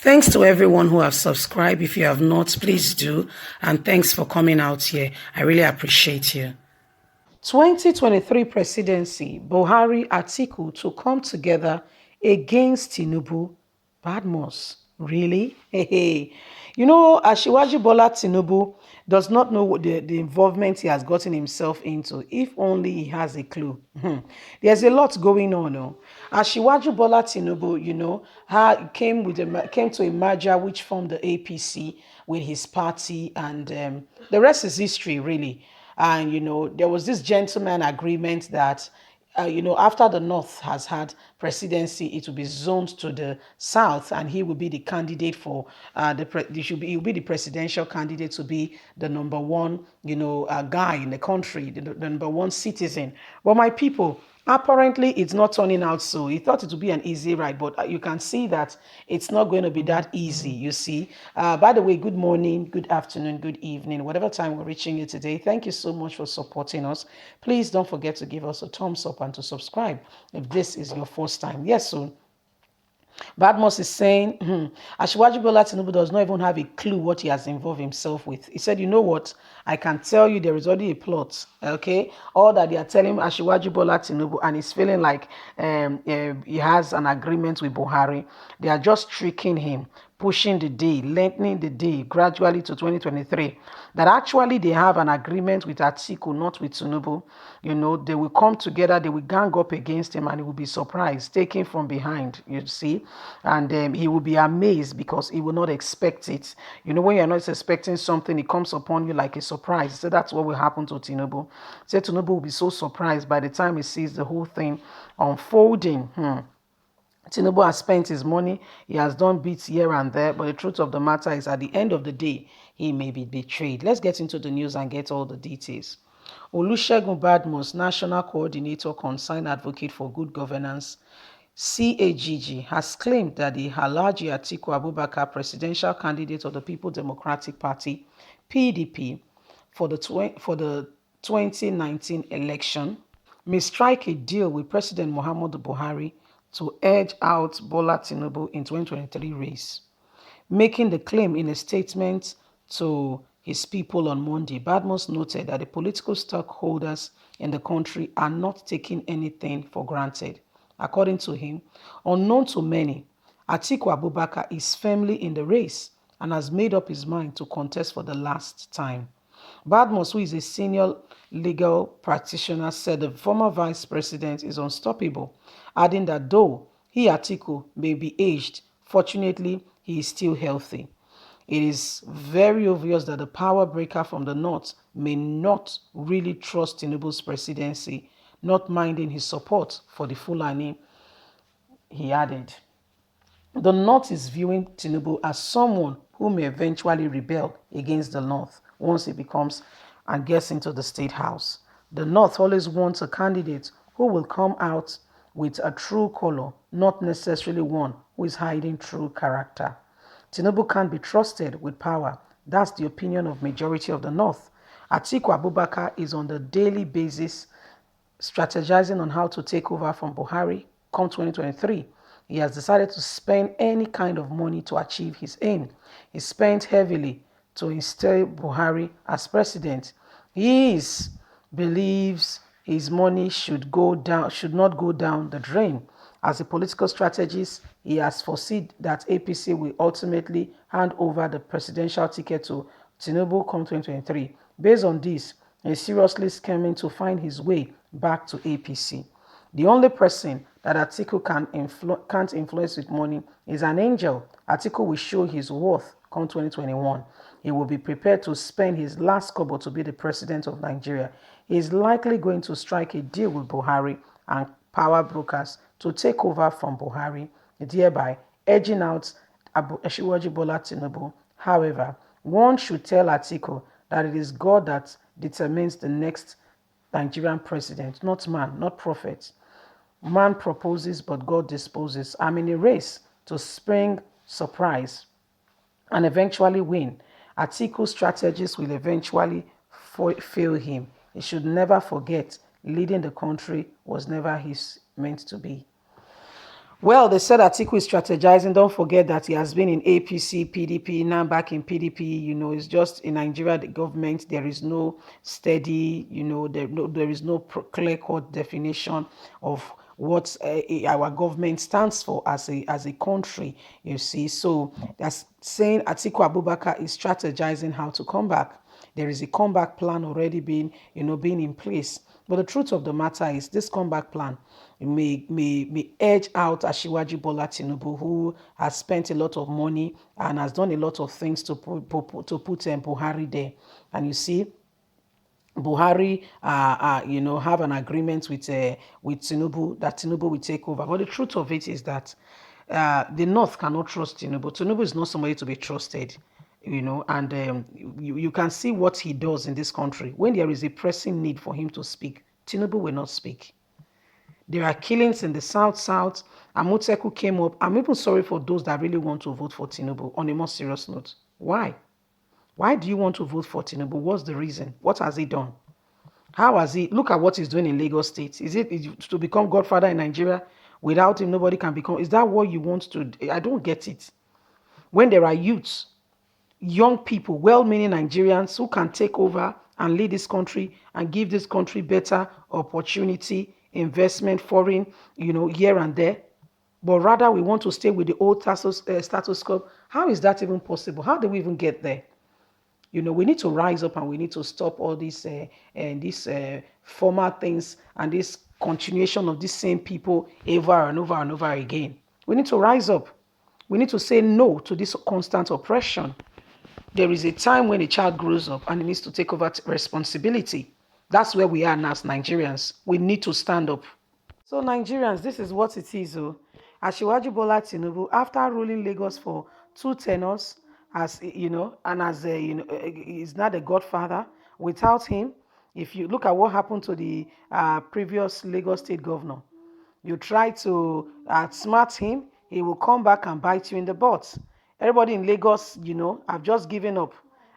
Thanks to everyone who have subscribed. If you have not, please do. And thanks for coming out here. I really appreciate you. 2023 presidency, Buhari, Atiku to come together against Tinubu. Badmos, really? Hey. You know, Asiwaju Bola Tinubu does not know what the involvement he has gotten himself into. If only he has a clue. There's a lot going on. Oh. Asiwaju Bola Tinubu, came to a merger which formed the APC with his party, and the rest is history, really. And, there was this gentleman agreement that, after the North has had presidency, it will be zoned to the South, and he will be the candidate for he will be the presidential candidate to be the number one, guy in the country, the number one citizen. But my people, apparently, it's not turning out so. He thought it would be an easy ride, but you can see that it's not going to be that easy, you see. By the way, good morning, good afternoon, good evening, whatever time we're reaching you today. Thank you so much for supporting us. Please don't forget to give us a thumbs up and to subscribe if this is your first time. Yes, so Badmos is saying, Asiwaju Bola Tinubu does not even have a clue what he has involved himself with. He said, you know what? I can tell you there is already a plot, okay? All that they are telling Asiwaju Bola Tinubu, and he's feeling like he has an agreement with Buhari. They are just tricking him, pushing the day, lengthening the day gradually to 2023. That actually they have an agreement with Atiku, not with Tinubu. They will come together, they will gang up against him, and he will be surprised, taken from behind, you see. And he will be amazed because he will not expect it. When you're not expecting something, it comes upon you like a surprise. So that's what will happen to Tinubu. So Tinubu will be so surprised by the time he sees the whole thing unfolding. Tinubu has spent his money, he has done bits here and there, but the truth of the matter is at the end of the day, he may be betrayed. Let's get into the news and get all the details. Olusegun Badmus, National Coordinator, Concerned Advocate for Good Governance, CAGG, has claimed that the Alhaji Atiku Abubakar, presidential candidate of the People Democratic Party, PDP, for the 2019 election, may strike a deal with President Muhammadu Buhari to edge out Bola Tinubu in 2023 race. Making the claim in a statement to his people on Monday, Badmus noted that the political stockholders in the country are not taking anything for granted. According to him, unknown to many, Atiku Abubakar is firmly in the race and has made up his mind to contest for the last time. Badmus, who is a senior legal practitioner, said the former vice president is unstoppable, adding that though he, Atiku, may be aged, fortunately, he is still healthy. It is very obvious that the power breaker from the North may not really trust Tinubu's presidency, not minding his support for the Fulani, he added. The North is viewing Tinubu as someone who may eventually rebel against the North once he becomes and gets into the State House. The North always wants a candidate who will come out with a true color, not necessarily one who is hiding true character. Tinubu can't be trusted with power. That's the opinion of majority of the North. Atiku Abubakar is on the daily basis strategizing on how to take over from Buhari come 2023. He has decided to spend any kind of money to achieve his aim. He spent heavily to install Buhari as president. He believes his money should not go down the drain. As a political strategist, he has foreseen that APC will ultimately hand over the presidential ticket to Tinubu come 2023. Based on this, he is seriously scheming to find his way back to APC. The only person that Atiku can't influence with money is an angel. Atiku will show his worth come 2021. He will be prepared to spend his last kobo to be the president of Nigeria. He is likely going to strike a deal with Buhari and power brokers to take over from Buhari, thereby edging out Asiwaju Bola Tinubu. However, one should tell Atiku that it is God that determines the next Nigerian president, not man, not prophet. Man proposes, but God disposes. I'm in a race to spring surprise and eventually win. Atiku's strategies will eventually fail him. He should never forget leading the country was never his meant to be. Well, they said Atiku is strategizing. Don't forget that he has been in APC, PDP, now back in PDP. It's just in Nigeria, the government, there is no steady, there is no clear-cut definition of what our government stands for as a country, you see. So that's saying Atiku Abubakar is strategizing how to come back. There is a comeback plan already being in place. But the truth of the matter is this comeback plan may edge out Asiwaju Bola Tinubu, who has spent a lot of money and has done a lot of things to put Buhari there. And you see, Buhari, have an agreement with Tinubu that Tinubu will take over. But the truth of it is that the North cannot trust Tinubu. Tinubu is not somebody to be trusted, and you can see what he does in this country. When there is a pressing need for him to speak, Tinubu will not speak. There are killings in the South. Amoteku came up. I'm even sorry for those that really want to vote for Tinubu on a more serious note. Why? Why do you want to vote for Tinubu? What's the reason? What has he done? How has he? Look at what he's doing in Lagos State. Is it to become Godfather in Nigeria? Without him, nobody can become. Is that what you want to? I don't get it. When there are youths, young people, well-meaning Nigerians who can take over and lead this country and give this country better opportunity, investment, foreign, here and there. But rather, we want to stay with the old status quo. How is that even possible? How do we even get there? We need to rise up and we need to stop all these former things and this continuation of these same people over and over and over again. We need to rise up. We need to say no to this constant oppression. There is a time when a child grows up and he needs to take over responsibility. That's where we are now as Nigerians. We need to stand up. So Nigerians, this is what it is. Asiwaju Bola Tinubu, after ruling Lagos for 2 tenures, and as he's not a godfather. Without him, if you look at what happened to the previous Lagos State governor, you try to outsmart him, he will come back and bite you in the butt. Everybody in Lagos, I've just given up.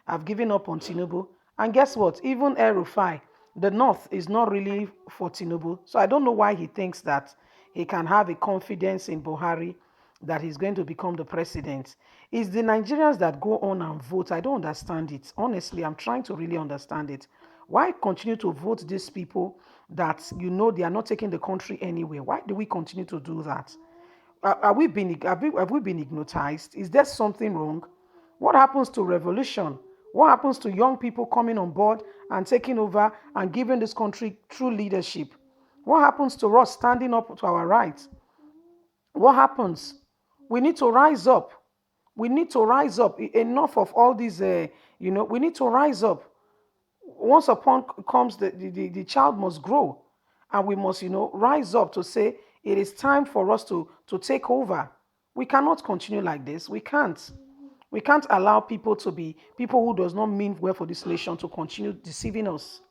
I've given up on Tinubu. And guess what? Even El Rufai, the North is not really for Tinubu. So I don't know why he thinks that he can have a confidence in Buhari that he's going to become the president. It's the Nigerians that go on and vote. I don't understand it. Honestly, I'm trying to really understand it. Why continue to vote these people that they are not taking the country anywhere? Why do we continue to do that? Have we been hypnotized? Is there something wrong? What happens to revolution? What happens to young people coming on board and taking over and giving this country true leadership? What happens to us standing up to our rights? What happens? We need to rise up. We need to rise up. Enough of all these, we need to rise up. Once upon comes the child must grow, and we must rise up to say it is time for us to take over. We cannot continue like this. We can't allow people who does not mean well for this nation to continue deceiving us.